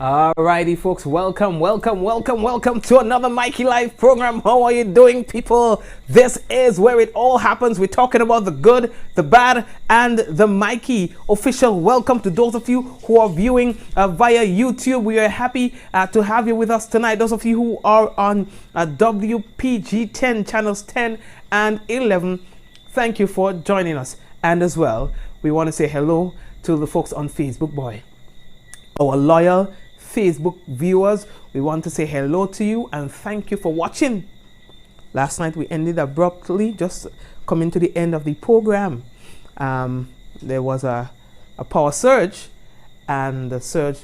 Alrighty, folks, welcome to another Mikey Live program. How are you doing, people? This is where it all happens. We're talking about the good, the bad, and the Mikey. Official welcome to those of you who are viewing via YouTube. We are happy to have you with us tonight. Those of you who are on WPG 10, channels 10 and 11, thank you for joining us. And as well, we want to say hello to the folks on Facebook, boy. Our loyal Facebook viewers, we want to say hello to you and thank you for watching. Last night we ended abruptly, just coming to the end of the program. There was a power surge, and the surge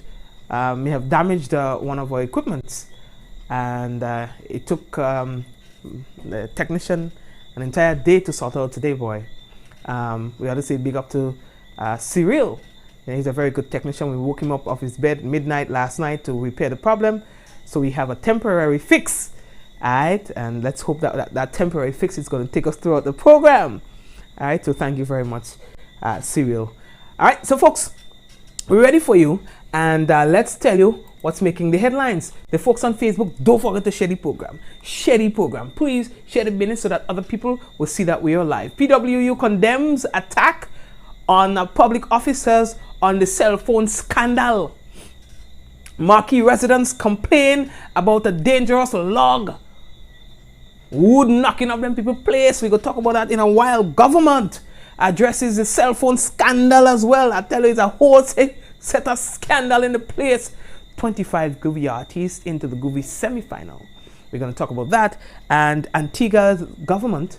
may have damaged one of our equipments, and it took the technician an entire day to sort out today, boy. We had to say big up to Cyril. He's a very good technician. We woke him up off his bed midnight last night to repair the problem. So we have a temporary fix. Alright, and let's hope that that temporary fix is going to take us throughout the program. Alright, so thank you very much, Cyril. Alright, so folks, we're ready for you. And let's tell you what's making the headlines. The folks on Facebook, don't forget to share the program. Share the program. Please share the business so that other people will see that we are live. PWU condemns attack on public officers on the cell phone scandal. Marquee residents complain about a dangerous log. Wood knocking up them people's place. We're going to talk about that in a while. Government addresses the cell phone scandal as well. I tell you, it's a whole set of scandal in the place. 25 Groovy artists into the Groovy semi-final. We're going to talk about that. And Antigua's government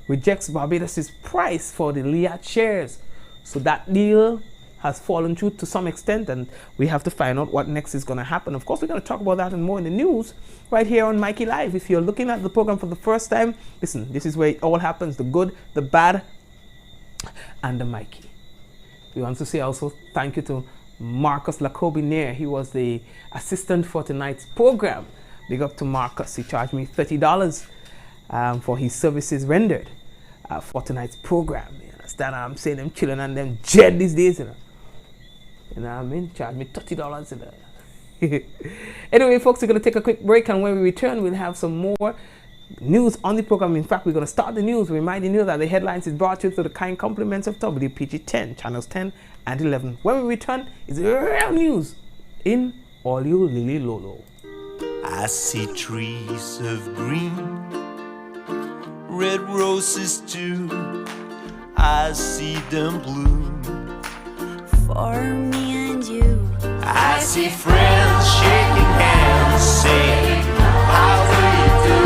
rejects Barbados' price for the Liat shares. So that deal has fallen through to some extent, and we have to find out what next is going to happen. Of course, we're going to talk about that and more in the news right here on Mikey Live. If you're looking at the program for the first time, listen, this is where it all happens, the good, the bad, and the Mikey. We want to say also thank you to Marcus Lacobinaire. He was the assistant for tonight's program. Big up to Marcus. He charged me $30 for his services rendered for tonight's program. You understand? I'm saying them chilling and them jet these days, you know. You know what I mean? Charge me $30 Anyway, folks, we're going to take a quick break, and when we return, we'll have some more news on the program. In fact, we're going to start the news, reminding you that the headlines is brought to you through the kind compliments of WPG 10, channels 10 and 11. When we return, it's real news in All You Lily Lolo. I see trees of green, red roses too. I see them bloom for me and you. I see friends shaking hands, saying, how do you do?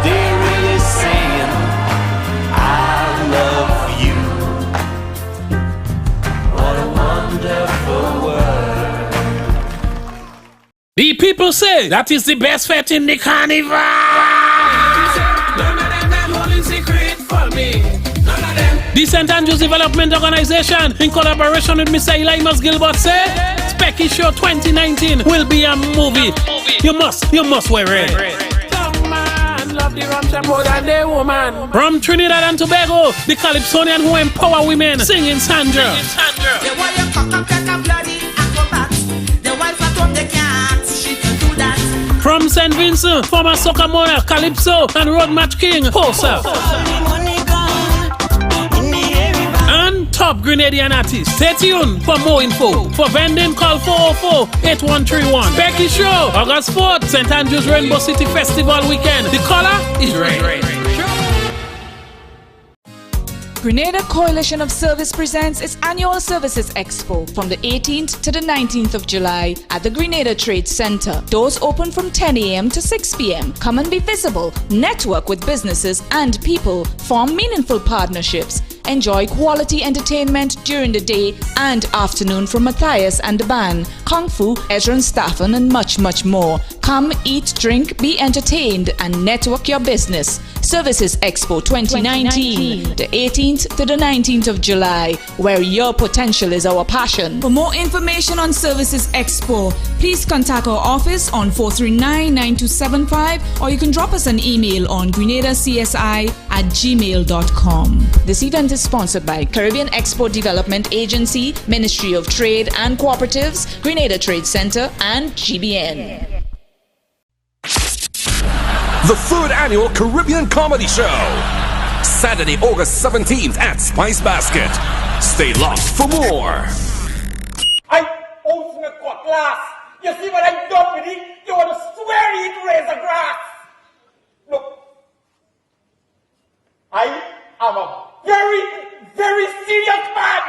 They're really saying, I love you. What a wonderful world. The people say that is the best fete in the carnival. None of them holding secret for me. The St. Andrews Development Organization, in collaboration with Mr. Eli Gilbert, say Specky Show 2019 will be a movie. You must wear it. Love the rum more than the woman. From Trinidad and Tobago, the Calypsonian who empower women, singing Sandra. The way you cock up like a bloody acrobat. The wife at home, they can't, she can do that. From St. Vincent, former soccer monarch Calypso and road match king Hosa. And top Grenadian artists. Stay tuned for more info. For vending, call 404-8131. Becky Show, August 4th, St. Andrews Rainbow City Festival weekend. The color is red. Grenada Coalition of Service presents its annual Services Expo from the 18th to the 19th of July at the Grenada Trade Center. Doors open from 10 a.m. to 6 p.m. Come and be visible, network with businesses and people, form meaningful partnerships, enjoy quality entertainment during the day and afternoon from Matthias and the band, Kung Fu, Ezra and Staffen, and much more. Come, eat, drink, be entertained, and network your business. Services Expo 2019, the 18th to the 19th of July, where your potential is our passion. For more information on Services Expo, please contact our office on 439-9275, or you can drop us an email on grenadacsi gmail.com. This event is sponsored by Caribbean Export Development Agency, Ministry of Trade and Cooperatives, Grenada Trade Center, and GBN. The 3rd Annual Caribbean Comedy Show. Saturday, August 17th at Spice Basket. Stay locked for more. I own a cutlass. You see what I've done with it? You want to swear it razor grass. Look, I am a very, very serious man.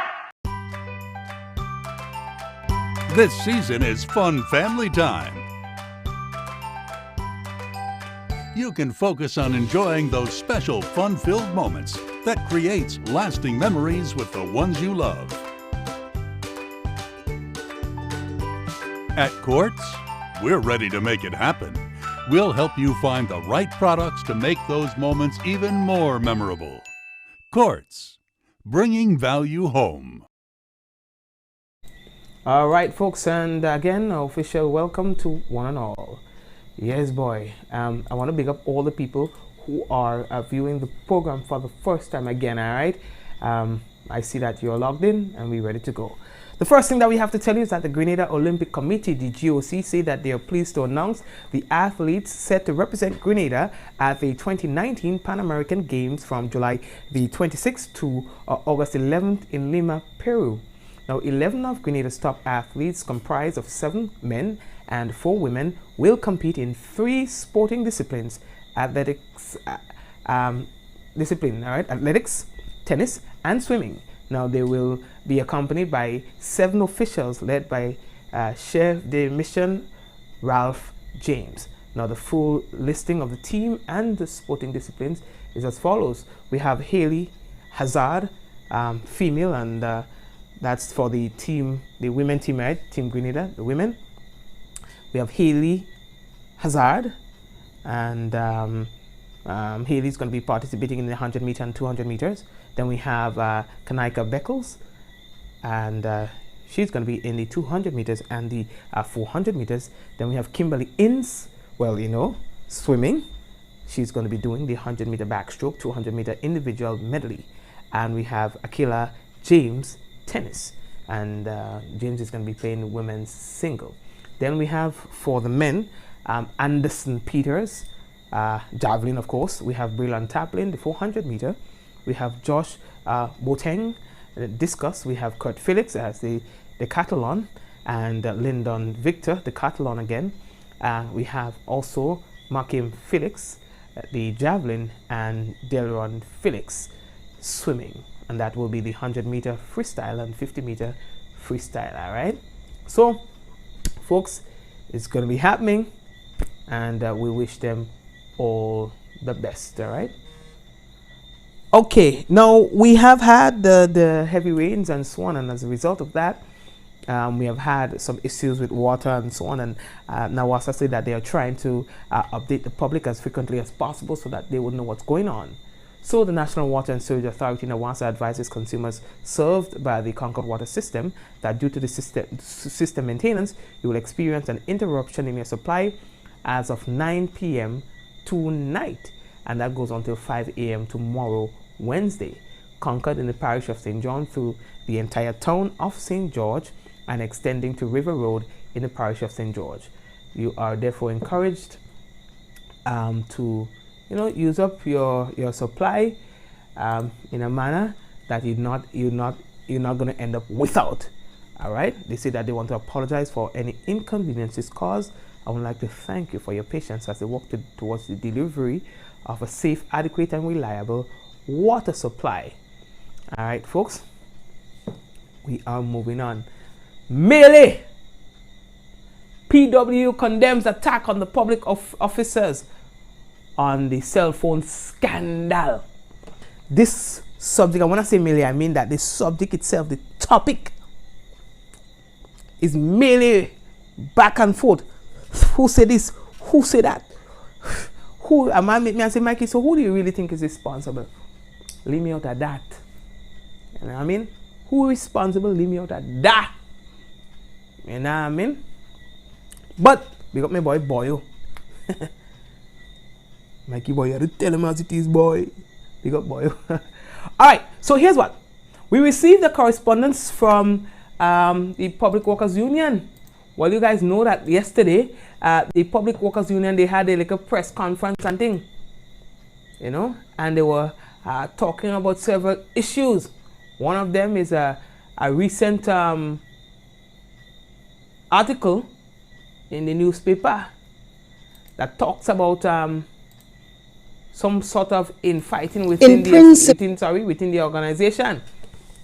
This season is fun family time. You can focus on enjoying those special fun-filled moments that creates lasting memories with the ones you love. At Quartz, we're ready to make it happen. We'll help you find the right products to make those moments even more memorable. Quartz, bringing value home. All right, folks, and again, official welcome to one and all. Yes, boy. I want to big up all the people who are viewing the program for the first time again, all right? I see that you're logged in and we're ready to go. The first thing that we have to tell you is that the Grenada Olympic Committee, the GOC, say that they are pleased to announce the athletes set to represent Grenada at the 2019 Pan American Games from July the 26th to August 11th in Lima, Peru. Now, 11 of Grenada's top athletes, comprised of 7 men and 4 women, will compete in 3 sporting disciplines: athletics, athletics, tennis, and swimming. Now, they will be accompanied by 7 officials led by Chef de Mission Ralph James. Now, the full listing of the team and the sporting disciplines is as follows. We have Haley Hazard, female, and that's for the team, the women team, right? Team Grenada, the women. We have Haley Hazard, and Haley's going to be participating in the 100 meter and 200 meters. Then we have Kanika Beckles, and she's going to be in the 200 meters and the 400 meters. Then we have Kimberly Inns, well, you know, swimming. She's going to be doing the 100 meter backstroke, 200 meter individual medley. And we have Akila James, tennis, and James is going to be playing women's single. Then we have for the men, Anderson Peters, javelin, of course. We have Brilliant Taplin, the 400 meter. We have Josh Boateng, discus. We have Kurt Felix as the decathlon, and Lyndon Victor, the decathlon again. We have also Markim Felix, the javelin, and Delron Felix, swimming. And that will be the 100 meter freestyle and 50 meter freestyle, all right? So, folks, it's going to be happening, and we wish them all the best, all right? Okay, now we have had the heavy rains and so on, and as a result of that, we have had some issues with water and so on, and NAWASA said that they are trying to update the public as frequently as possible so that they would know what's going on. So the National Water and Sewage Authority, NAWASA, advises consumers served by the Concord water system that due to the system maintenance, you will experience an interruption in your supply as of 9 p.m. tonight, and that goes until 5 a.m. tomorrow, Wednesday. Concord in the parish of St. John through the entire town of St. George and extending to River Road in the parish of St. George. You are therefore encouraged to use up your supply in a manner that you're not going to end up without. All right. They say that they want to apologize for any inconveniences caused. I would like to thank you for your patience as they work towards the delivery of a safe, adequate, and reliable water supply. All right, folks. We are moving on. Melee. PW condemns attack on the public officers on the cell phone scandal. This subject, when I say melee, I mean that the subject itself, the topic, is melee, back and forth. Who said this? Who said that? Who am I? Me and say, Mikey, so who do you really think is responsible? Leave me out of that. You know what I mean? Who is responsible? Leave me out of that. You know what I mean? But we got my boy Boyo. Mikey boy, you have to tell him as it is, boy. Big up, boy. All right, so here's what. We received a correspondence from the Public Workers Union. Well, you guys know that yesterday, the Public Workers Union, they had a little press conference and thing, you know, and they were talking about several issues. One of them is a recent article in the newspaper that talks about some sort of infighting within the organization.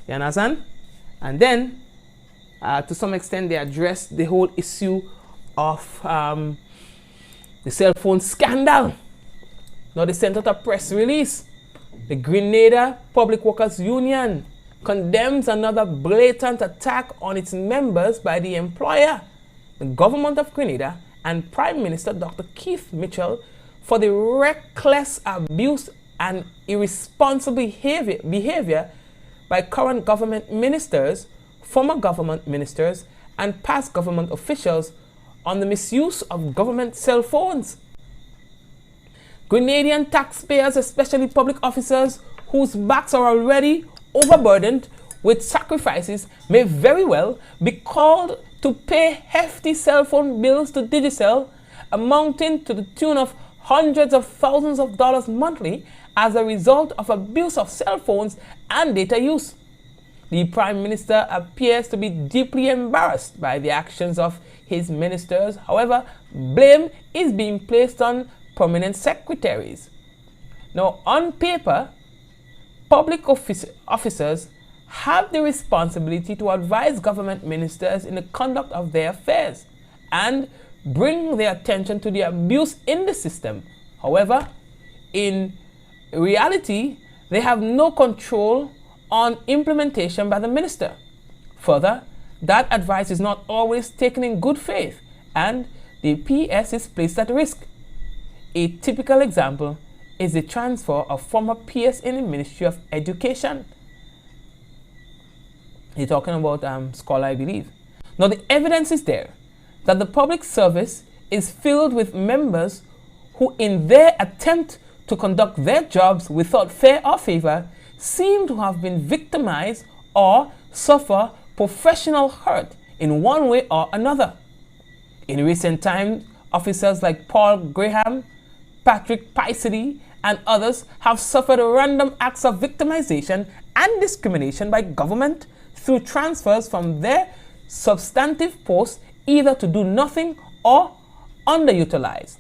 You understand? And then, to some extent, they addressed the whole issue of the cell phone scandal. Now, they sent out a press release. The Grenada Public Workers Union condemns another blatant attack on its members by the employer, the government of Grenada, and Prime Minister Dr. Keith Mitchell for the reckless abuse and irresponsible behavior by current government ministers, former government ministers, and past government officials on the misuse of government cell phones. Grenadian taxpayers, especially public officers whose backs are already overburdened with sacrifices, may very well be called to pay hefty cell phone bills to Digicel, amounting to the tune of hundreds of thousands of dollars monthly as a result of abuse of cell phones and data use. The Prime Minister appears to be deeply embarrassed by the actions of his ministers. However, blame is being placed on prominent secretaries. Now, on paper, public officers have the responsibility to advise government ministers in the conduct of their affairs and bring their attention to the abuse in the system. However, in reality, they have no control on implementation by the minister. Further, that advice is not always taken in good faith, and the PS is placed at risk. A typical example is the transfer of former PS in the Ministry of Education. You're talking about Scholar, I believe. Now, the evidence is there that the public service is filled with members who, in their attempt to conduct their jobs without fear or favor, seem to have been victimized or suffer professional hurt in one way or another. In recent times, officers like Paul Graham, Patrick Picety, and others have suffered random acts of victimization and discrimination by government through transfers from their substantive posts either to do nothing or underutilized.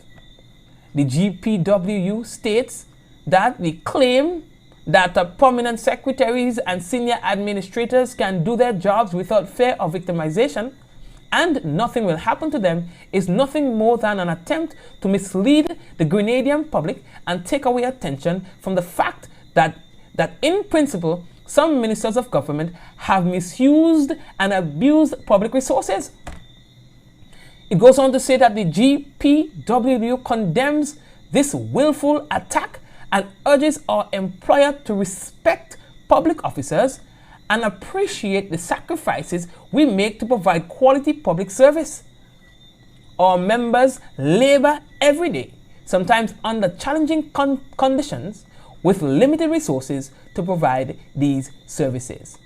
The GPWU states that the claim that prominent secretaries and senior administrators can do their jobs without fear of victimization and nothing will happen to them is nothing more than an attempt to mislead the Grenadian public and take away attention from the fact that in principle, some ministers of government have misused and abused public resources. It goes on to say that the GPWU condemns this willful attack and urges our employer to respect public officers and appreciate the sacrifices we make to provide quality public service. Our members labor every day, sometimes under challenging conditions, with limited resources to provide these services.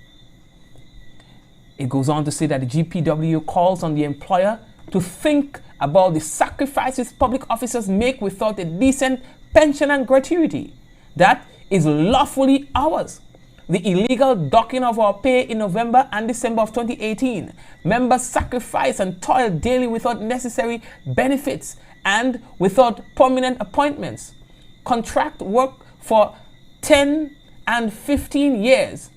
It goes on to say that the GPW calls on the employer to think about the sacrifices public officers make without a decent pension and gratuity that is lawfully ours. The illegal docking of our pay in November and December of 2018. Members sacrifice and toil daily without necessary benefits and without prominent appointments. Contract work for 10 and 15 years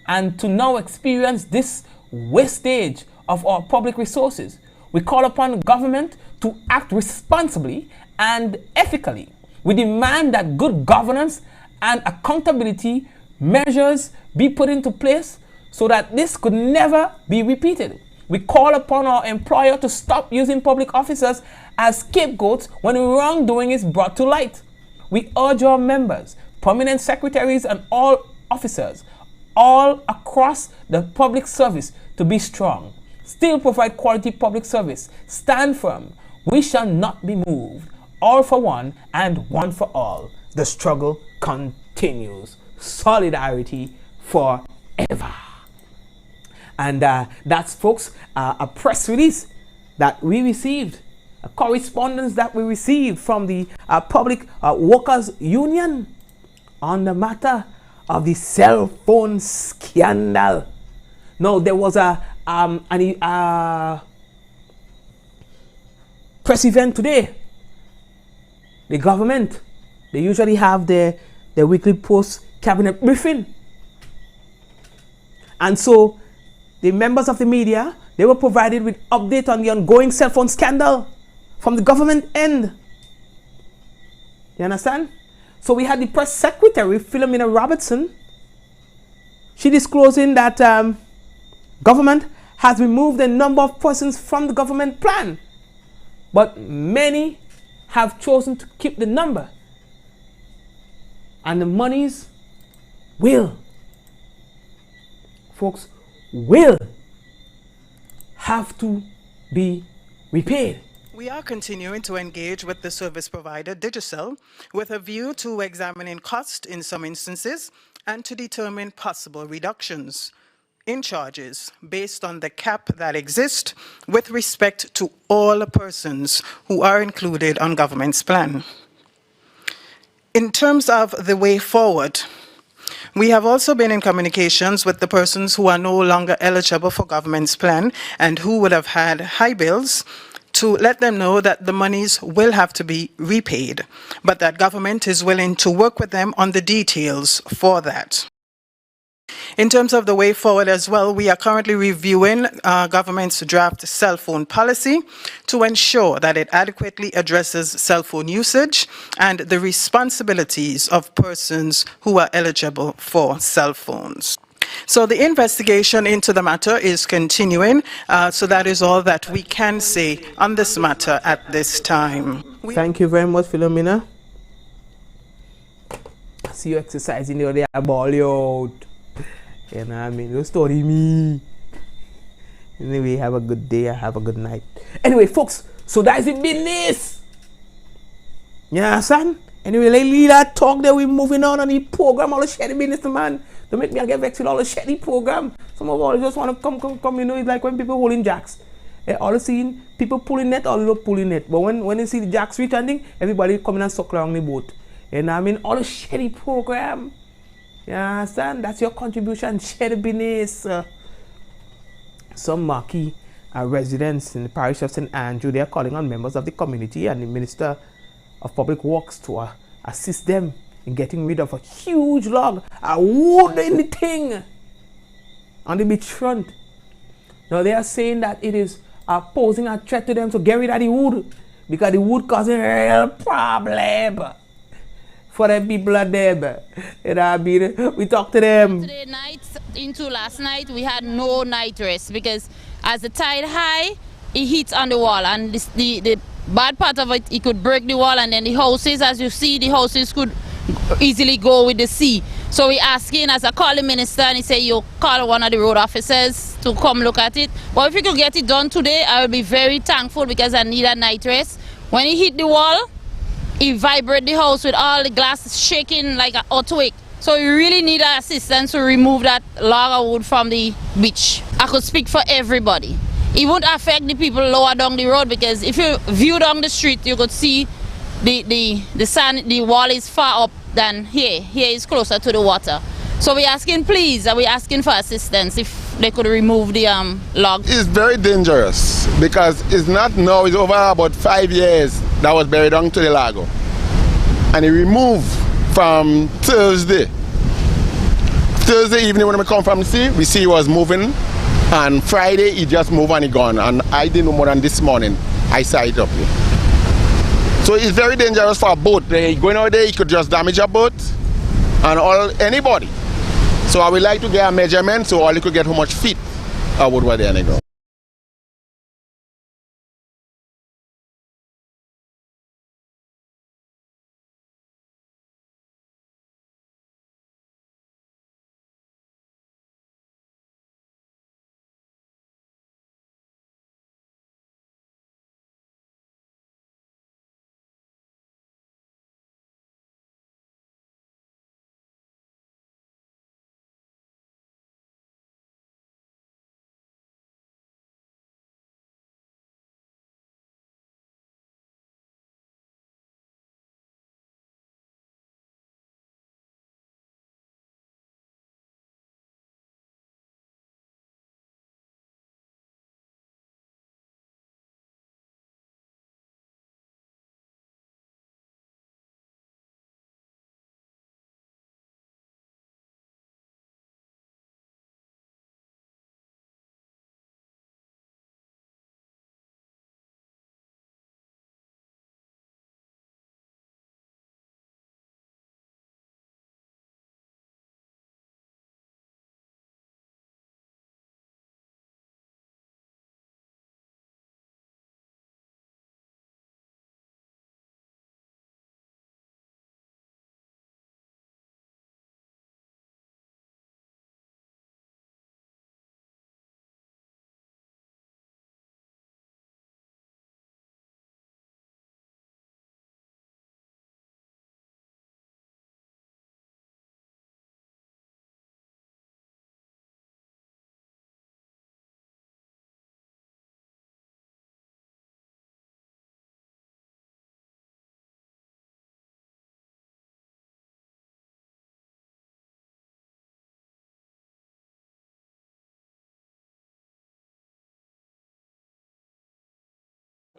and to now experience this wastage of our public resources. We call upon government to act responsibly and ethically. We demand that good governance and accountability measures be put into place so that this could never be repeated. We call upon our employer to stop using public officers as scapegoats when wrongdoing is brought to light. We urge our members, prominent secretaries, and all officers all across the public service to be strong, still provide quality public service, stand firm. We shall not be moved. All for one and one for all. The struggle continues. continues. Solidarity forever. And that's, folks, a press release that we received, a correspondence that we received from the Public Workers Union on the matter of the cell phone scandal. Now, there was a press event today. The government, they usually have their weekly post cabinet briefing. And so the members of the media, they were provided with update on the ongoing cell phone scandal from the government end. You understand? So we had the press secretary, Philomena Robertson. She disclosing that government has removed a number of persons from the government plan, but many have chosen to keep the number, and the monies will, folks, will have to be repaid. We are continuing to engage with the service provider, Digicel, with a view to examining cost in some instances and to determine possible reductions in charges based on the cap that exists with respect to all persons who are included on government's plan. In terms of the way forward, we have also been in communications with the persons who are no longer eligible for government's plan and who would have had high bills to let them know that the monies will have to be repaid, but that government is willing to work with them on the details for that. In terms of the way forward as well, we are currently reviewing government's draft cell phone policy to ensure that it adequately addresses cell phone usage and the responsibilities of persons who are eligible for cell phones. So the investigation into the matter is continuing, so that is all that we can say on this matter at this time. Thank you very much, Philomena. I see you exercising the other day, ball you out. You know what I mean? Don't story me. Anyway, have a good day, have a good night. Anyway, folks, so that's the business. You understand? Anyway, let's leave that talk there. We're moving on the program. All the shady business, man. Don't make me get vexed with all the shady program. Some of all just want to come, you know, it's like when people holding jacks. All the scene, people pulling net, all the pulling net. But when you see the jacks returning, everybody coming and suck along the boat. You know what I mean? All the shady program. You understand? That's your contribution. Share the business. Some marquee residents in the parish of St. Andrew, they are calling on members of the community and the Minister of Public Works to assist them in getting rid of a huge log, a wood in the thing on the beach front. Now they are saying that it is posing a threat to them to get rid of the wood because the wood causing a real problem for the people at them. You know what I mean? We talked to them. Today night into last night, we had no night rest because as the tide high, it hits on the wall, and the bad part of it, it could break the wall, and then the houses, as you see, the houses could easily go with the sea. So we asking, as I call the minister, and he said, you call one of the road officers to come look at it. Well, if you could get it done today, I will be very thankful because I need a night rest. When it hit the wall, it vibrated the house with all the glass shaking like an earthquake. So we really need assistance to remove that log of wood from the beach. I could speak for everybody. It won't affect the people lower down the road because if you view down the street, you could see the wall is far up than here. Here is closer to the water. So we're asking, please, we're asking for assistance if they could remove the log. It's very dangerous because it's not now, it's over about 5 years that was buried down to the lago. And it removed from Thursday evening when we come from the sea, we see it was moving. And Friday, it just moved and it gone. And I didn't know more than this morning, I saw it up here. So it's very dangerous for a boat. Going out there, it could just damage a boat and anybody. So I would like to get a measurement so all you could get how much feet wood were there in the ground.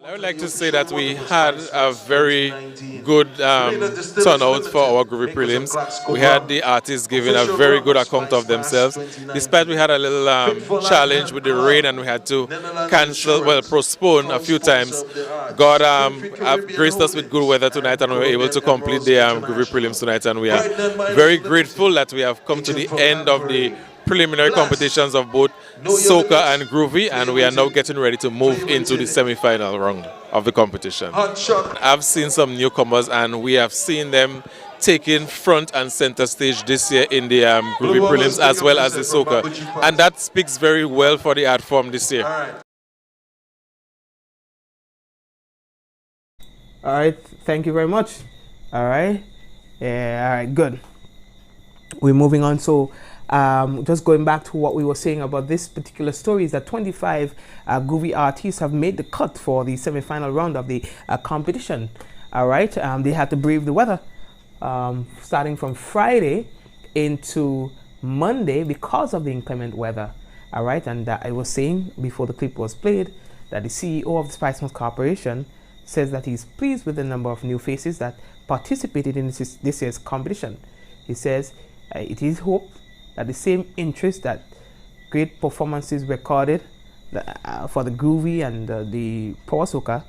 I would like to say that we had a very good turnout for our groovy prelims. We had the artists giving a very good account of themselves. Despite we had a little challenge with the rain and we had to postpone a few times, God graced us with good weather tonight and we were able to complete the groovy prelims tonight, and we are very grateful that we have come to the end of the preliminary competitions of both soca and groovy, and we are now getting ready to move into the semi-final round of the competition. I've seen some newcomers and we have seen them taking front and center stage this year in the groovy prelims as well as the soca, and that speaks very well for the art form this year. All right, thank you very much. All right, yeah, all right, good. We're moving on. So just going back to what we were saying about this particular story is that 25 groovy artists have made the cut for the semi-final round of the competition. All right, they had to brave the weather starting from Friday into Monday because of the inclement weather. All right, and I was saying before the clip was played that the CEO of the Spice Mills Corporation says that he's pleased with the number of new faces that participated in this year's competition. He says it is hoped that the same interest that great performances recorded for the groovy and the power soca,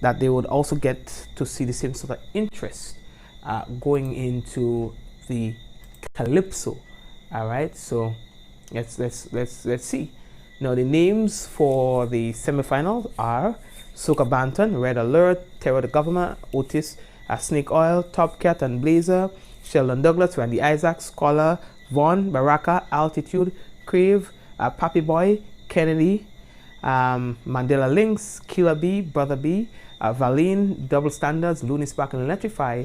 that they would also get to see the same sort of interest going into the calypso. All right, so let's see. Now the names for the semi-finals are Soca Banton, Red Alert, Terror the Government, Otis, Snake Oil, Top Cat and Blazer, Sheldon Douglas, Randy Isaacs, Scholar, Vaughn, Baraka, Altitude, Crave, Pappy Boy, Kennedy, Mandela Lynx, Killer B, Brother B, Valine, Double Standards, Looney Spark and Electrify,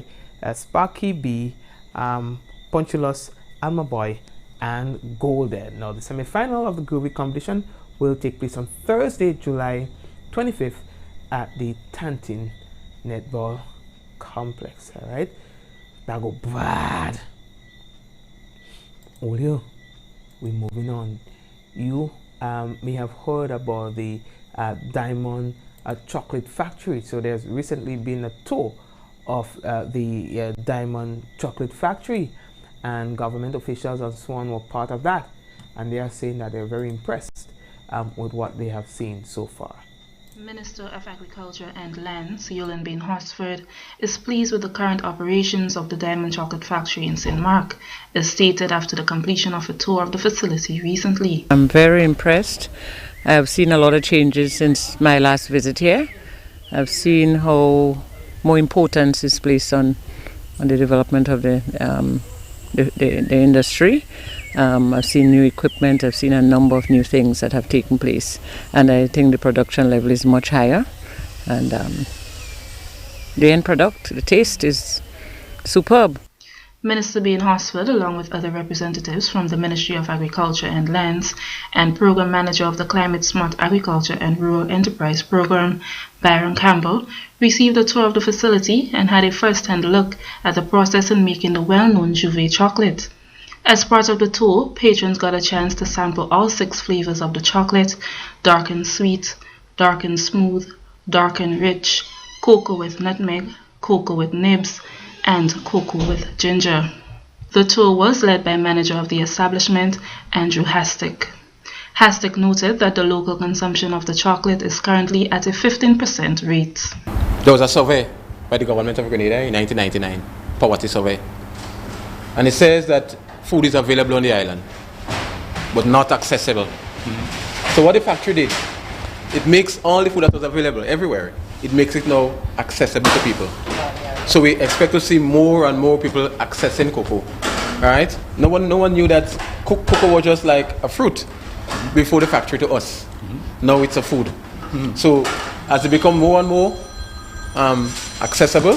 Sparky B, Ponchulus, Alma Boy, and Golden. Now the semi-final of the groovy competition will take place on Thursday, July 25th at the Tantin Netball Complex. All right, now go bad. Olio, we're moving on. You may have heard about the Diamond Chocolate Factory. So there's recently been a tour of the Diamond Chocolate Factory, and government officials and so on were part of that, and they are saying that they're very impressed with what they have seen so far. Minister of Agriculture and Lands, Yolande Bain Horsford, is pleased with the current operations of the Diamond Chocolate Factory in St. Mark, as stated after the completion of a tour of the facility recently. I'm very impressed. I've seen a lot of changes since my last visit here. I've seen how more importance is placed on the development of the industry. I've seen new equipment, I've seen a number of new things that have taken place, and I think the production level is much higher, and the end product, the taste is superb. Minister Bain Horsford, along with other representatives from the Ministry of Agriculture and Lands and Program Manager of the Climate Smart Agriculture and Rural Enterprise Program, Byron Campbell, received a tour of the facility and had a first-hand look at the process in making the well-known Juve chocolate. As part of the tour, patrons got a chance to sample all 6 flavors of the chocolate: dark and sweet, dark and smooth, dark and rich, cocoa with nutmeg, cocoa with nibs, and cocoa with ginger. The tour was led by manager of the establishment, Andrew Hastick. Hastick noted that the local consumption of the chocolate is currently at a 15% rate. There was a survey by the government of Grenada in 1999, poverty survey, and it says that food is available on the island, but not accessible. So what the factory did, it makes all the food that was available everywhere, it makes it now accessible to people. So we expect to see more and more people accessing cocoa. All right? No one knew that cocoa was just like a fruit before the factory to us. Now it's a food. So as it becomes more and more accessible,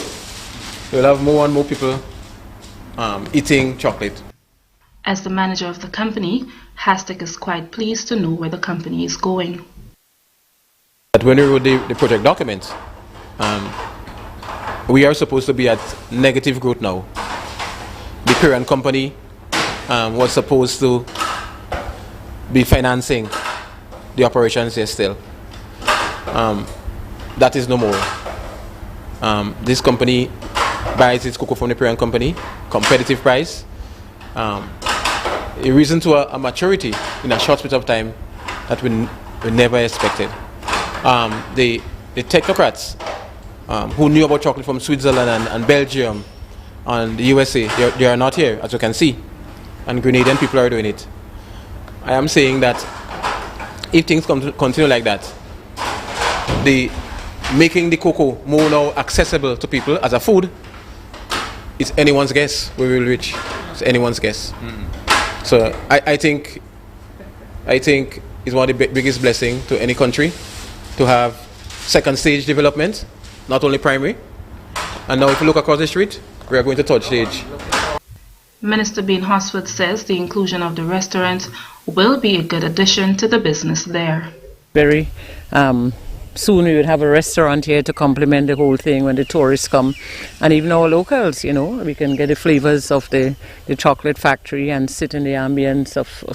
we'll have more and more people eating chocolate. As the manager of the company, Hastick is quite pleased to know where the company is going. But when we wrote the project document, we are supposed to be at negative growth now. The parent company was supposed to be financing the operations here still. that is no more. This company buys its cocoa from the parent company, competitive price. A reason to a maturity in a short period of time that we never expected. The technocrats who knew about chocolate from Switzerland and Belgium and the USA, they are not here, as you can see. And Grenadian people are doing it. I am saying that if things continue like that, making the cocoa more now accessible to people as a food, it's anyone's guess where we will reach. It's anyone's guess. So I think it's one of the biggest blessings to any country to have second stage development, not only primary. And now if you look across the street, we are going to third stage. Minister Bean Hosford says the inclusion of the restaurant will be a good addition to the business there. Very soon we would have a restaurant here to complement the whole thing when the tourists come, and even our locals, you know, we can get the flavors of the chocolate factory and sit in the ambience of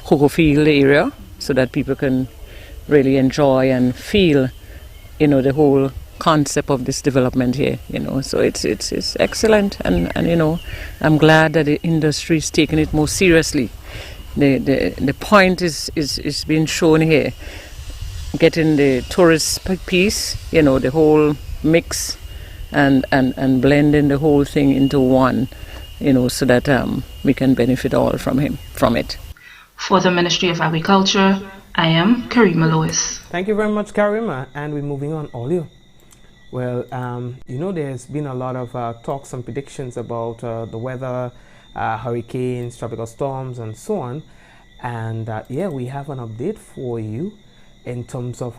Cocoa Field area, so that people can really enjoy and feel, you know, the whole concept of this development here, you know. So it's excellent, and you know, I'm glad that the industry is taking it more seriously. The point is being shown here, getting the tourist piece, you know, the whole mix, and blending the whole thing into one, you know, so that we can benefit all from it. For the Ministry of Agriculture, I am Karima Lewis. Thank you very much, Karima, and we're moving on. Olio. Well, you know, there's been a lot of talks and predictions about the weather, hurricanes, tropical storms, and so on. And yeah, we have an update for you in terms of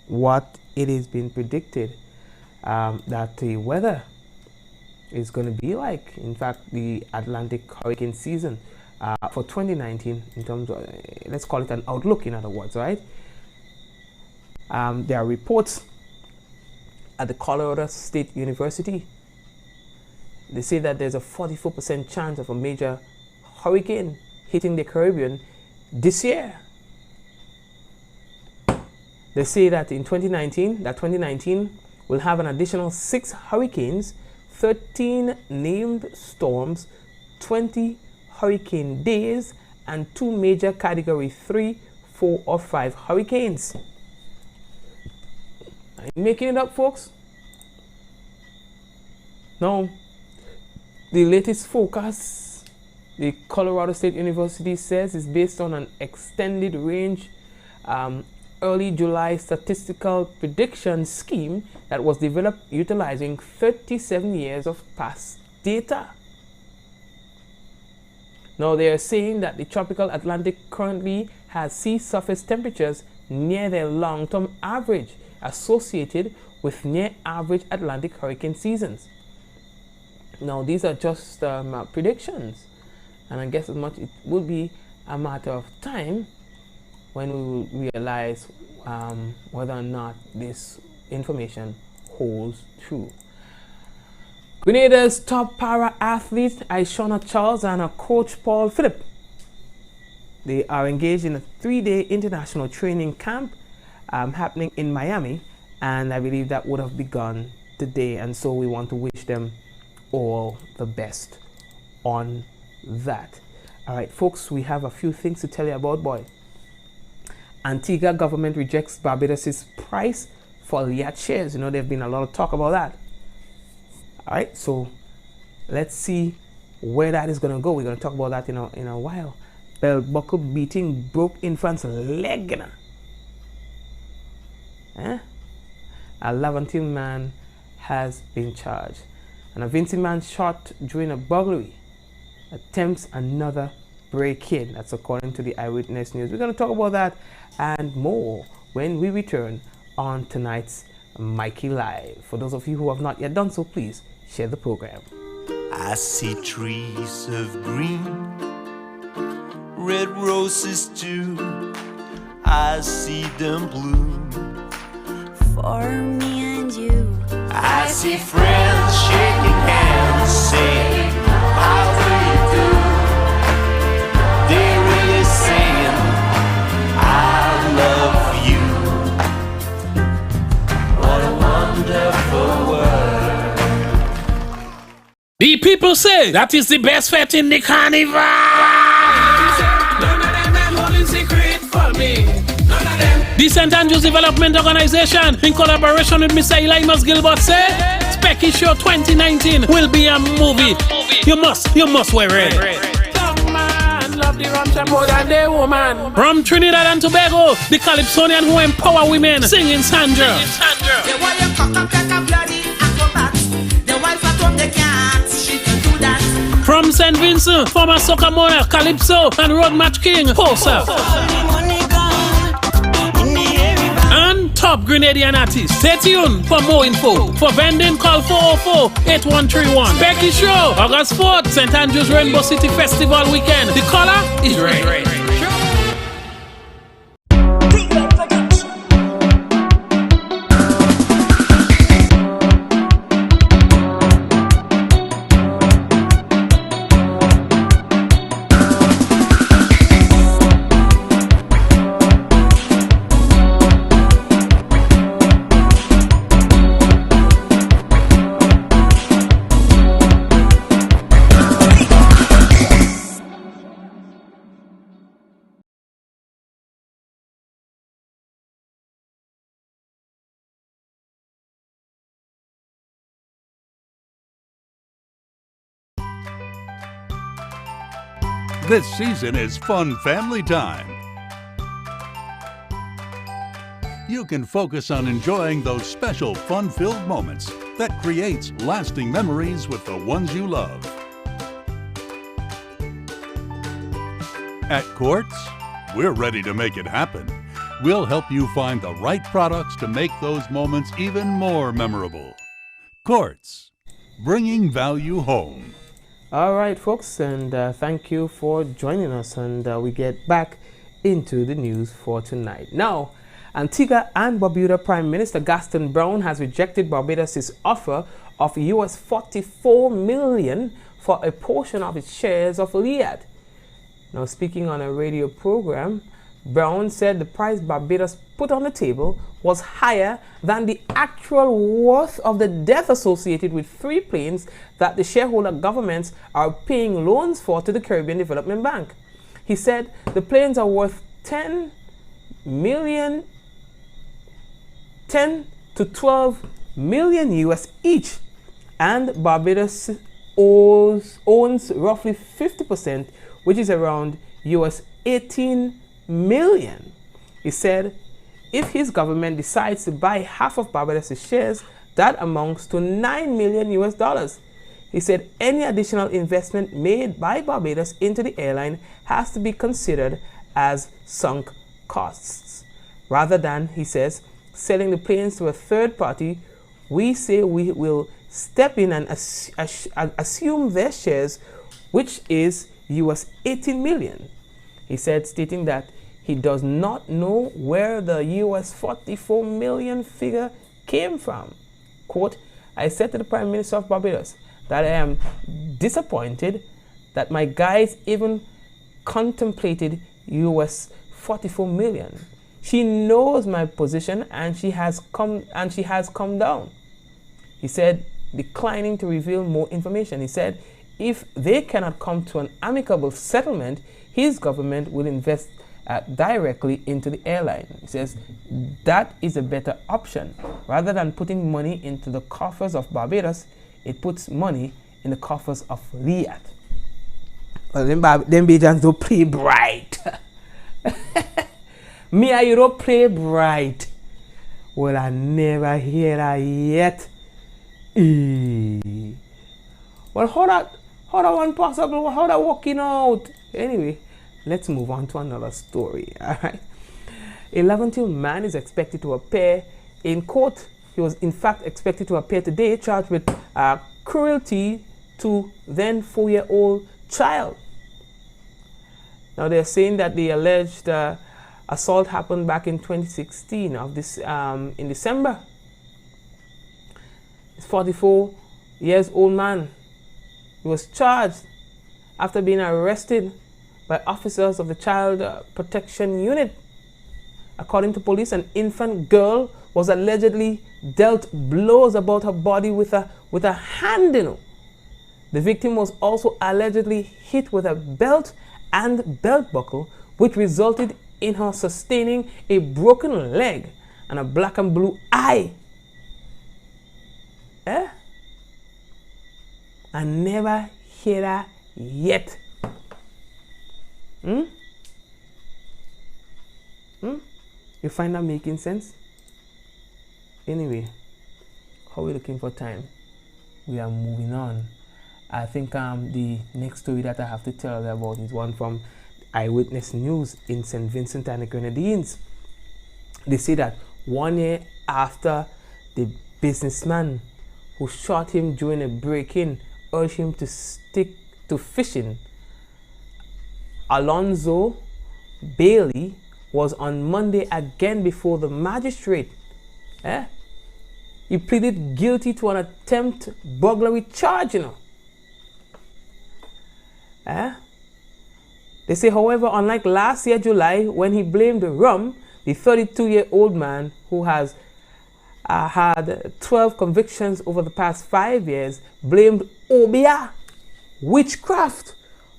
what it is being predicted that the weather is going to be like. In fact, the Atlantic hurricane season for 2019, in terms of, let's call it an outlook, in other words, right? There are reports at the Colorado State University. They say that there's a 44% chance of a major hurricane hitting the Caribbean this year. They say that in 2019 will have an additional 6 hurricanes, 13 named storms, 20 hurricane days, and 2 major category 3, 4, or 5 hurricanes. Are you making it up, folks? No. The latest forecast the Colorado State University says is based on an extended range early July statistical prediction scheme that was developed utilizing 37 years of past data. Now they are saying that the tropical Atlantic currently has sea surface temperatures near their long-term average, associated with near average Atlantic hurricane seasons. Now these are just predictions, and I guess as much it will be a matter of time when we will realize whether or not this information holds true. Grenada's top para athlete Ishona Charles and her coach Paul Phillip, they are engaged in a 3-day international training camp happening in Miami, and I believe that would have begun today, and so we want to wish them all the best on that. All right, folks, we have a few things to tell you about, boy. Antigua government rejects Barbados's price for Liat shares. You know, there's been a lot of talk about that. All right, so let's see where that is going to go. We're going to talk about that in a while. Bell buckle beating broke infant's leg. A Levantine man has been charged, and a Vincent man shot during a burglary attempts another break-in. That's according to the Eyewitness News. We're going to talk about that and more when we return on tonight's Mikey Live. For those of you who have not yet done so, please share the program. I see trees of green, red roses too. I see them bloom for me and you. I see friends shaking hands, saying, how do you do? They're really saying, I love you. The people say that is the best fete in the carnival. None of them holding secret for me. None of them. The St. Andrews Development Organization, in collaboration with Mr. Elimas Gilbert, say Specky Show 2019 will be a movie. You must wear it. Love the rum more than the woman. From Trinidad and Tobago, the Calypsonian who empower women, singing Sandra. The way you cock up like a bloody acrobat. The wife at home they can't, she can do that. From St. Vincent, former soccer monarch Calypso and road match king Posa. And top Grenadian artist. Stay tuned for more info. For vending, call 404-8131. Becky Show, August 4th, St. Andrews Rainbow City Festival weekend. The color is red. This season is fun family time. You can focus on enjoying those special fun-filled moments that creates lasting memories with the ones you love. At Quartz, we're ready to make it happen. We'll help you find the right products to make those moments even more memorable. Quartz, bringing value home. All right, folks, and thank you for joining us, and we get back into the news for tonight. Now, Antigua and Barbuda Prime Minister Gaston Brown has rejected Barbados' offer of US $44 million for a portion of its shares of Liat. Now, speaking on a radio program, Brown said the price Barbados put on the table was higher than the actual worth of the debt associated with 3 planes that the shareholder governments are paying loans for to the Caribbean Development Bank. He said the planes are worth 10 to 12 million US each, and Barbados owns roughly 50%, which is around US 18 million. He said if his government decides to buy half of Barbados' shares, that amounts to $9 million US. He said any additional investment made by Barbados into the airline has to be considered as sunk costs. Rather than, he says, selling the planes to a third party, we say we will step in and assume their shares, which is US 18 million. He said, stating that he does not know where the US 44 million figure came from. Quote, I said to the Prime Minister of Barbados that I am disappointed that my guys even contemplated US 44 million. She knows my position and she has come down. He said, declining to reveal more information. He said, if they cannot come to an amicable settlement, his government will invest directly into the airline. He says that is a better option. Rather than putting money into the coffers of Barbados, it puts money in the coffers of Riyadh. Well, them Bajans don't play bright. Me and you don't play bright. Well, I never hear that yet. Well, how that one possible? How that working out? Anyway, let's move on to another story. All right. A 11-year-old man is expected to appear in court. He was in fact expected to appear today, charged with cruelty to then 4-year-old child. Now they're saying that the alleged assault happened back in 2016 of this in December. This 44-year-old man, he was charged after being arrested by officers of the Child Protection Unit. According to police, an infant girl was allegedly dealt blows about her body with a hand, The victim was also allegedly hit with a belt and belt buckle, which resulted in her sustaining a broken leg and a black and blue eye. I never hear that yet. You find that making sense? Anyway, how are we looking for time? We are moving on. I think the next story that I have to tell you about is one from Eyewitness News in St. Vincent and the Grenadines. They say that 1 year after the businessman who shot him during a break-in urged him to stick to fishing, Alonzo Bailey was on Monday again before the magistrate. He pleaded guilty to an attempt burglary charge, They say, however, unlike last year, July, when he blamed rum, the 32-year-old man who has had 12 convictions over the past 5 years blamed Obia, witchcraft,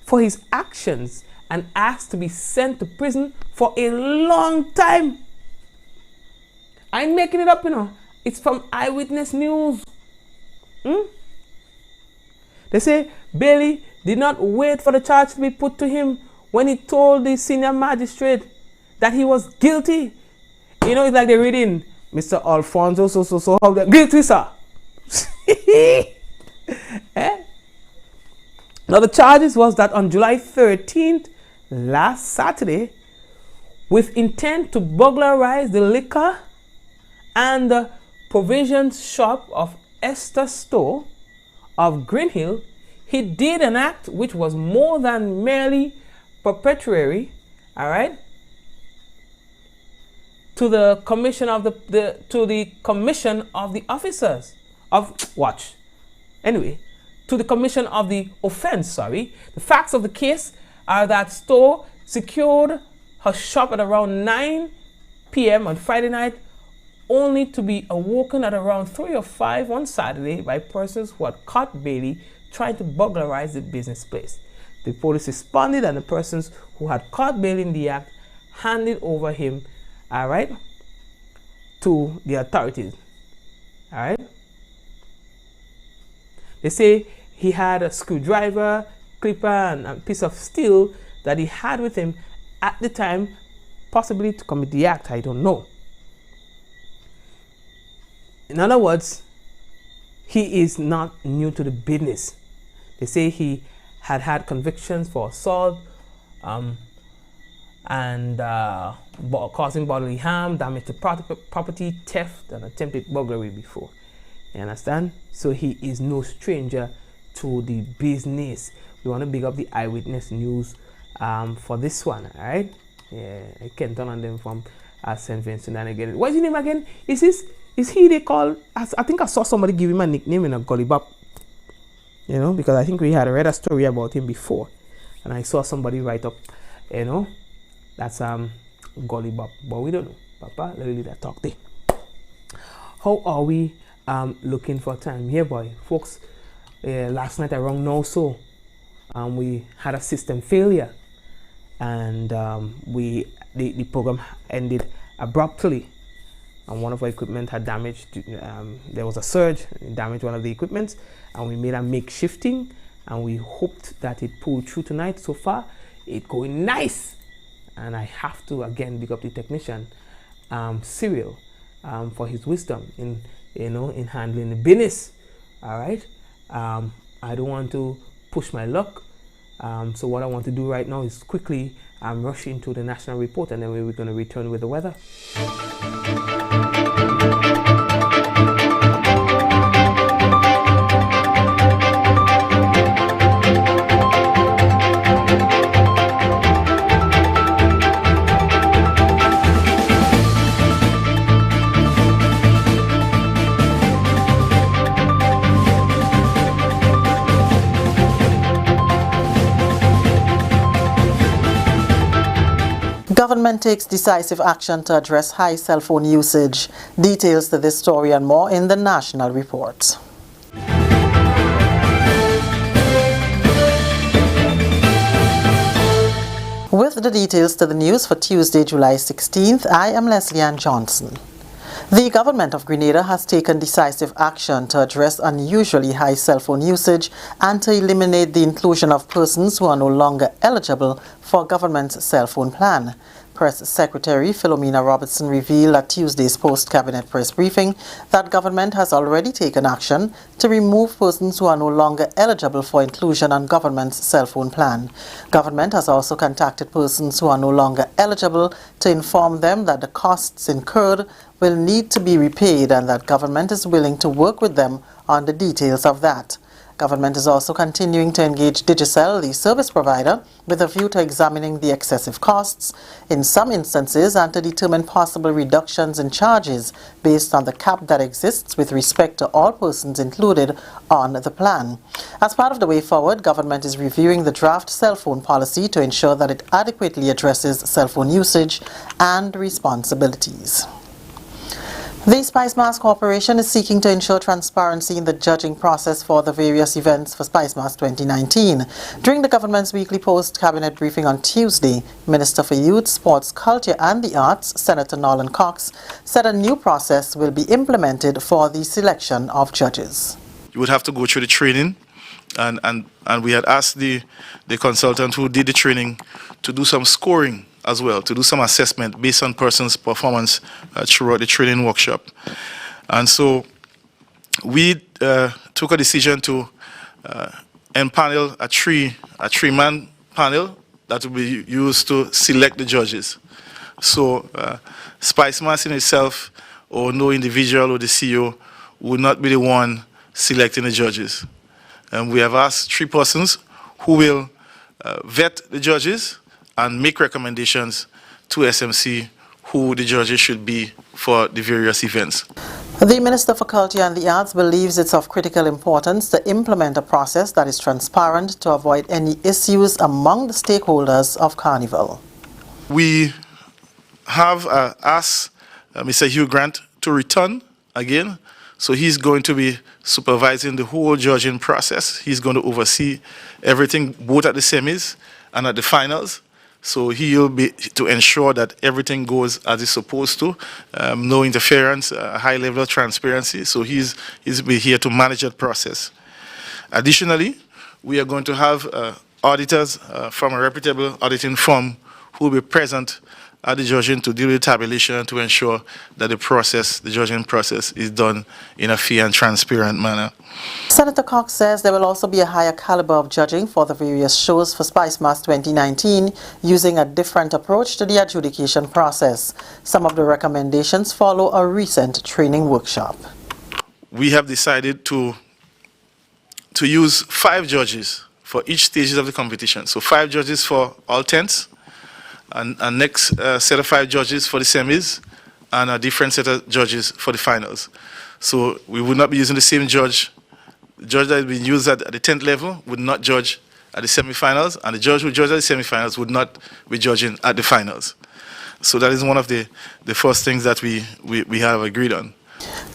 for his actions and asked to be sent to prison for a long time. I ain't making it up, It's from Eyewitness News. They say Bailey did not wait for the charge to be put to him when he told the senior magistrate that he was guilty. It's like they're reading, Mr. Alfonso, so how they're guilty, sir. Now the charges was that on July 13th, last Saturday, with intent to burglarize the liquor and the provisions shop of Esther Store of Green Hill, he did an act which was more than merely perpetuary, to the commission of the commission of the officers of to the commission of the offense. The facts of the case are that Store secured her shop at around 9 p.m. on Friday night, only to be awoken at around 3 or 5 on Saturday by persons who had caught Bailey trying to burglarize the business place. The police responded, and the persons who had caught Bailey in the act handed over him, to the authorities. They say he had a screwdriver, clipper, and a piece of steel that he had with him at the time, possibly to commit the act. I don't know. In other words, he is not new to the business. They say he had convictions for assault and causing bodily harm, damage to property, theft, and attempted burglary before. You understand? So he is no stranger to the business. We want to big up the Eyewitness News for this one, alright? Yeah, I can't turn on them from St. Vincent and again. What's his name again? Is he they call? I think I saw somebody give him a nickname in a Gully Bop. Because I think we had read a story about him before, and I saw somebody write up, that's Gully Bop, but we don't know. Papa, let me leave that talk there. How are we looking for time? Yeah, boy, folks. Last night around now, we had a system failure, and the program ended abruptly. And one of our equipment had damaged. There was a surge, it damaged one of the equipments, and we made a makeshifting, and we hoped that it pulled through tonight. So far, it's going nice, and I have to again big up the technician, Cyril, for his wisdom in handling the business. All right, I don't want to push my luck, so what I want to do right now is quickly rush into the national report, and then we're going to return with the weather. Government takes decisive action to address high cell phone usage. Details to this story and more in the National Report. With the details to the news for Tuesday, July 16th, I am Leslie Ann Johnson. The government of Grenada has taken decisive action to address unusually high cell phone usage and to eliminate the inclusion of persons who are no longer eligible for government's cell phone plan. Press Secretary Philomena Robertson revealed at Tuesday's post-cabinet press briefing that government has already taken action to remove persons who are no longer eligible for inclusion on government's cell phone plan. Government has also contacted persons who are no longer eligible to inform them that the costs incurred will need to be repaid and that government is willing to work with them on the details of that. Government is also continuing to engage Digicel, the service provider, with a view to examining the excessive costs in some instances and to determine possible reductions in charges based on the cap that exists with respect to all persons included on the plan. As part of the way forward, government is reviewing the draft cell phone policy to ensure that it adequately addresses cell phone usage and responsibilities. The Spice Mass Corporation is seeking to ensure transparency in the judging process for the various events for Spice Mass 2019. During the government's weekly post-cabinet briefing on Tuesday, Minister for Youth, Sports, Culture and the Arts, Senator Nolan Cox, said a new process will be implemented for the selection of judges. You would have to go through the training, and we had asked the consultant who did the training to do some scoring as well, to do some assessment based on person's performance throughout the training workshop. And so we took a decision to empanel a three-man panel that will be used to select the judges. So Spice Mass in itself, or no individual or the CEO, would not be the one selecting the judges. And we have asked 3 persons who will vet the judges and make recommendations to SMC who the judges should be for the various events. The Minister for Culture and the Arts believes it's of critical importance to implement a process that is transparent to avoid any issues among the stakeholders of Carnival. We have asked Mr. Hugh Grant to return again. So he's going to be supervising the whole judging process. He's going to oversee everything, both at the semis and at the finals. So he'll be to ensure that everything goes as it's supposed to, no interference, a high level of transparency. So he's be here to manage that process. Additionally, we are going to have auditors from a reputable auditing firm who will be present at the judging to deal with tabulation to ensure that the judging process is done in a fair and transparent manner. Senator Cox says there will also be a higher caliber of judging for the various shows for Spice Mass 2019 using a different approach to the adjudication process. Some of the recommendations follow a recent training workshop. We have decided to use 5 judges for each stage of the competition. So 5 judges for all tents, and next set of 5 judges for the semis, and a different set of judges for the finals. So we would not be using the same judge. The judge that has been used at the 10th level would not judge at the semifinals, and the judge who judged at the semifinals would not be judging at the finals. So that is one of the first things that we have agreed on.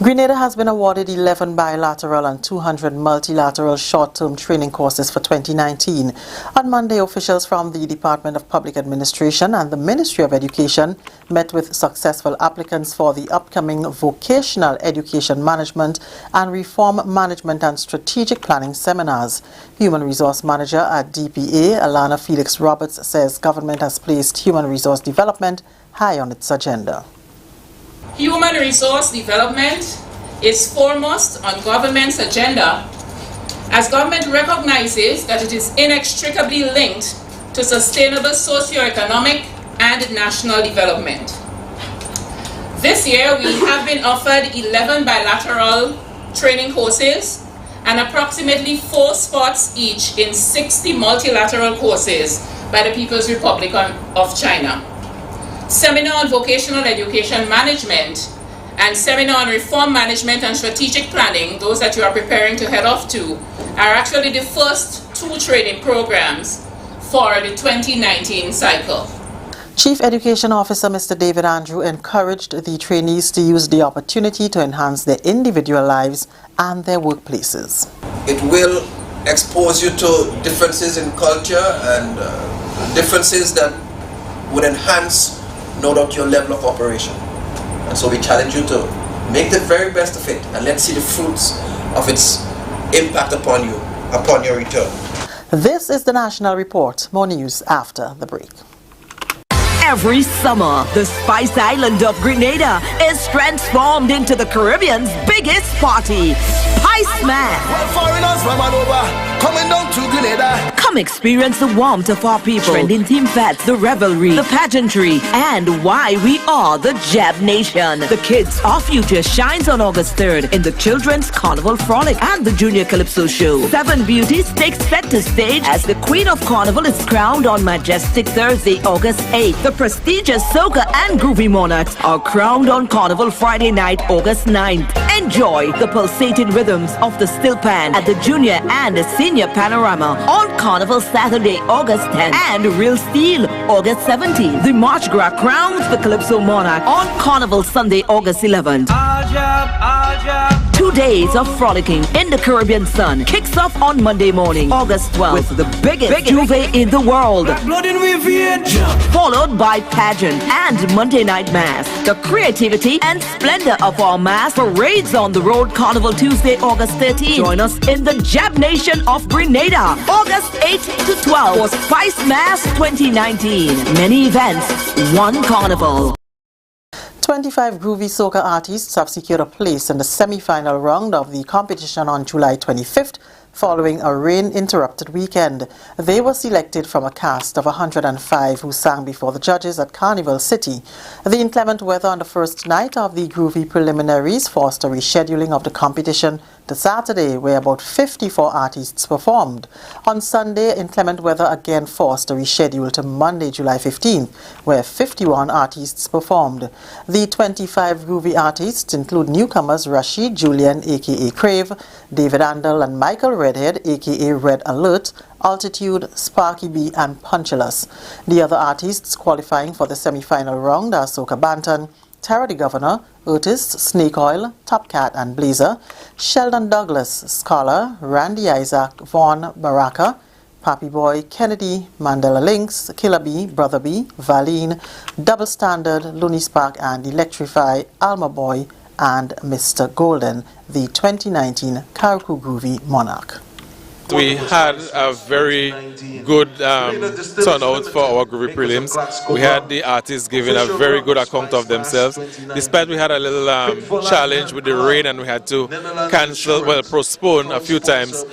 Grenada has been awarded 11 bilateral and 200 multilateral short-term training courses for 2019. On Monday, officials from the Department of Public Administration and the Ministry of Education met with successful applicants for the upcoming Vocational Education Management and Reform Management and Strategic Planning seminars. Human Resource Manager at DPA, Alana Felix Roberts, says government has placed human resource development high on its agenda. Human resource development is foremost on government's agenda, as government recognizes that it is inextricably linked to sustainable socio-economic and national development. This year, we have been offered 11 bilateral training courses and approximately 4 spots each in 60 multilateral courses by the People's Republic of China. Seminar on vocational education management and seminar on reform management and strategic planning, those that you are preparing to head off to, are actually the first 2 training programs for the 2019 cycle. Chief Education Officer Mr. David Andrew encouraged the trainees to use the opportunity to enhance their individual lives and their workplaces. It will expose you to differences in culture and differences that would enhance, no doubt, your level of operation. And so we challenge you to make the very best of it, and let's see the fruits of its impact upon you, upon your return. This is the National Report. More news after the break. Every summer, the Spice Island of Grenada is transformed into the Caribbean's biggest party, Spice Man. Foreigners from all over, coming down to Grenada. Come experience the warmth of our people, trending theme fats, the revelry, the pageantry, and why we are the Jab Nation. The Kids Our Future shines on August 3rd in the Children's Carnival Frolic and the Junior Calypso Show. 7 beauties take center stage as the Queen of Carnival is crowned on majestic Thursday, August 8th. The prestigious Soca and Groovy Monarchs are crowned on Carnival Friday night, August 9th. Enjoy the pulsating rhythms of the Still Pan at the Junior and Senior Panorama on Carnival Saturday, August 10th, and Real Steel, August 17th. The March Gras crowns the Calypso Monarch on Carnival Sunday, August 11th. 2 days of frolicking in the Caribbean sun kicks off on Monday morning, August 12th, with the biggest Juve in the world, followed by pageant and Monday night mass. The creativity and splendor of our mass parades on the road Carnival Tuesday, August 13th. Join us in the Jab Nation of Grenada, August 8th to 12th for Spice Mass 2019. Many events, one carnival. 25 groovy soca artists have secured a place in the semi-final round of the competition on July 25th, following a rain-interrupted weekend. They were selected from a cast of 105 who sang before the judges at Carnival City. The inclement weather on the first night of the groovy preliminaries forced a rescheduling of the competition to Saturday, where about 54 artists performed. On Sunday, inclement weather again forced a reschedule to Monday, July 15th, where 51 artists performed. The 25 groovy artists include newcomers Rashid Julian, aka Crave, David Andel and Michael Redhead, aka Red Alert, Altitude, Sparky B and Punchulus. The other artists qualifying for the semi-final round are Soca Banton, Tara the Governor, Otis, Snake Oil, Top Cat and Blazer, Sheldon Douglas, Scholar, Randy Isaac, Vaughn Baraka, Pappy Boy, Kennedy, Mandela Lynx, Killer B, Brother B, Valine, Double Standard, Looney Spark and Electrify, Alma Boy and Mr. Golden, the 2019 Karakou Groovy Monarch. We had a very good turnout for our groovy prelims. We had the artists giving a very good account of themselves. Despite we had a little challenge with the rain and we had to postpone a few times,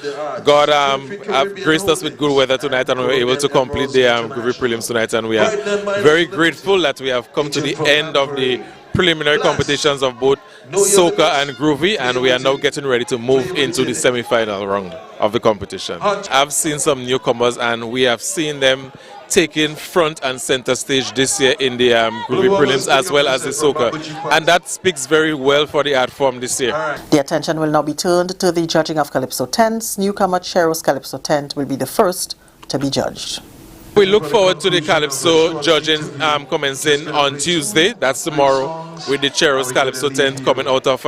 God have graced us with good weather tonight and we were able to complete the groovy prelims tonight, and we are very grateful that we have come to the end of the preliminary competitions of both soca and groovy, and we are now getting ready to move into the semi-final round of the competition. I've seen some newcomers and we have seen them taking front and center stage this year in the groovy prelims as well as the soca, and that speaks very well for the art form this year. The attention will now be turned to the judging of Calypso tents. Newcomer Chero's Calypso tent will be the first to be judged. We look forward to the Calypso judging commencing on Tuesday, that's tomorrow, with the Chero's Calypso tent coming out of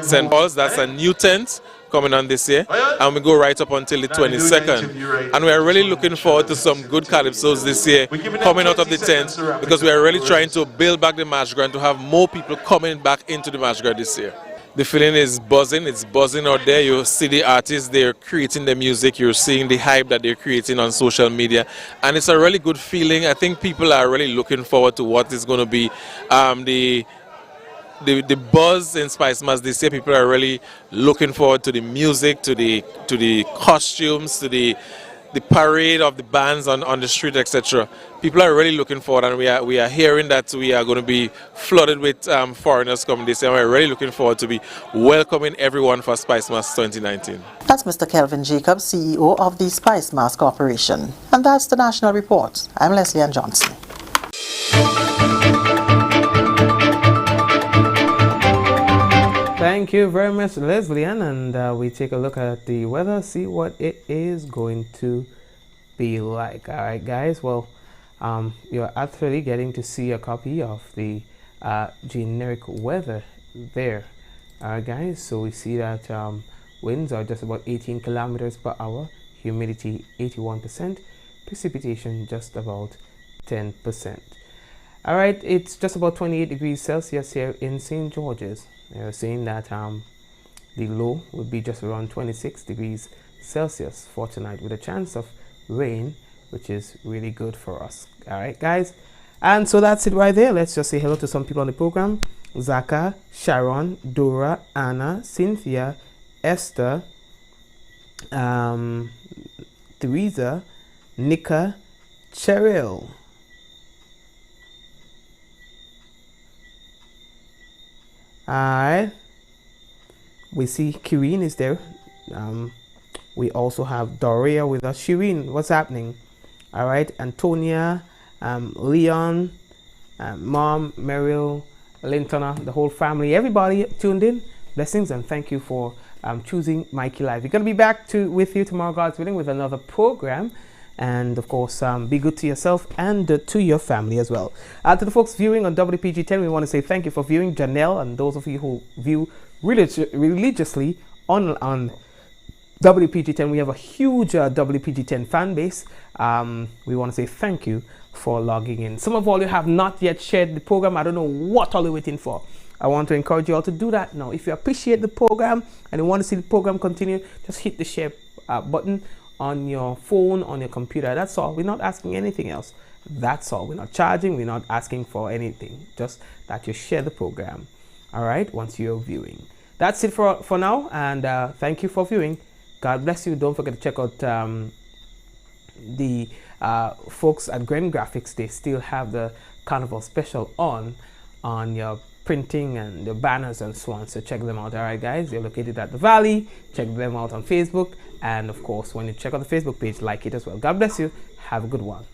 St. Paul's. That's a new tent coming on this year, and we go right up until the 22nd. And we are really looking forward to some good Calypsos this year coming out of the tent, because we are really trying to build back the March Gras and to have more people coming back into the March Gras this year. The feeling is buzzing, it's buzzing out there. You see the artists, they're creating the music, you're seeing the hype that they're creating on social media, and it's a really good feeling. I think people are really looking forward to what is going to be the buzz in Spice Mass this year. People are really looking forward to the music, to the costumes, to the parade of the bands on the street, etc. People are really looking forward, and we are hearing that we are going to be flooded with foreigners coming this year. We're really looking forward to be welcoming everyone for Spice Mass 2019. That's Mr. Kelvin Jacobs, CEO of the Spice Mass Corporation. And that's the National Report. I'm Leslie Ann Johnson. Thank you very much, Leslie Ann, and we take a look at the weather, see what it is going to be like. All right, guys. Well, you're actually getting to see a copy of the generic weather there. All right, guys. So we see that winds are just about 18 kilometers per hour, humidity 81%, precipitation just about 10%. All right, it's just about 28 degrees Celsius here in St. George's. They're saying that the low will be just around 26 degrees Celsius for tonight, with a chance of rain, which is really good for us. All right, guys. And so that's it right there. Let's just say hello to some people on the program. Zaka, Sharon, Dora, Anna, Cynthia, Esther, Teresa, Nika, Cheryl. Alright. We see Kireen is there. We also have Doria with us. Shireen, what's happening? Alright, Antonia, Leon, Mom, Meryl, Lintona, the whole family, everybody tuned in. Blessings and thank you for choosing Mikey Live. We're going to be back with you tomorrow, God's willing, with another program. And of course, be good to yourself and to your family as well. To the folks viewing on WPG10, we want to say thank you for viewing. Janelle and those of you who view religiously on WPG10. We have a huge WPG10 fan base. We want to say thank you for logging in. Some of all you have not yet shared the program. I don't know what all you're waiting for. I want to encourage you all to do that now. If you appreciate the program and you want to see the program continue, just hit the share button on your phone, on your computer. That's all. We're not asking anything else. That's all. We're not charging. We're not asking for anything. Just that you share the program. All right, once you're viewing. That's it for now. And thank you for viewing. God bless you. Don't forget to check out the folks at Gren Graphics. They still have the Carnival special on your printing and the banners and so on. So check them out. All right, guys. They're located at the Valley. Check them out on Facebook. And of course, when you check out the Facebook page, like it as well. God bless you. Have a good one.